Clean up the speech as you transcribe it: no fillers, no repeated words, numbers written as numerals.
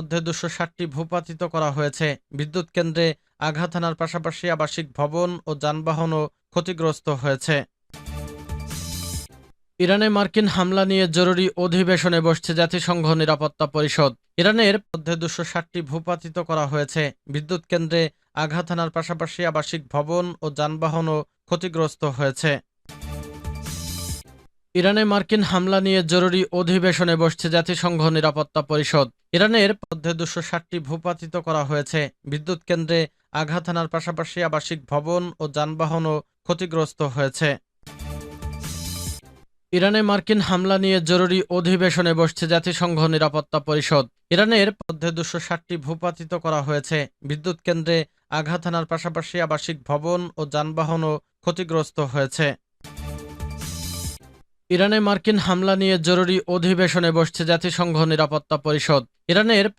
মধ্যে ২৬০টি ভূপাতিত করা হয়েছে। বিদ্যুৎ কেন্দ্রে আঘাত হানার পাশাপাশি আবাসিক ভবন ও যানবাহনও ক্ষতিগ্রস্ত হয়েছে। ইরানে মার্কিন হামলা নিয়ে জরুরি অধিবেশনে বসছে জাতিসংঘ নিরাপত্তা পরিষদ। ইরানের মধ্যে ২৬০টি ভূপাতিত করা হয়েছে। বিদ্যুৎ কেন্দ্রে আঘাত হানার পাশাপাশি আবাসিক ভবন ও যানবাহনও ক্ষতিগ্রস্ত হয়েছে। ইরানে মার্কিন হামলা নিয়ে জরুরি অধিবেশনে বসছে জাতিসংঘ নিরাপত্তা পরিষদ। ইরানের মধ্যে ২৬০টি ভূপাতিত করা হয়েছে। বিদ্যুৎ কেন্দ্রে আঘাত হানার পাশাপাশি আবাসিক ভবন ও যানবাহনও ক্ষতিগ্রস্ত হয়েছে। ইরানে মার্কিন হামলা নিয়ে জরুরি অধিবেশনে বসছে জাতিসংঘ নিরাপত্তা পরিষদ। ইরানের মধ্যে ২৬০টি ভূপাতিত করা হয়েছে। বিদ্যুৎ কেন্দ্রে আঘাত হানার পাশাপাশি আবাসিক ভবন ও যানবাহনও ক্ষতিগ্রস্ত হয়েছে। ইরানে মার্কিন হামলা নিয়ে জরুরি অধিবেশনে বসছে জাতিসংঘ নিরাপত্তা পরিষদ। ইরানের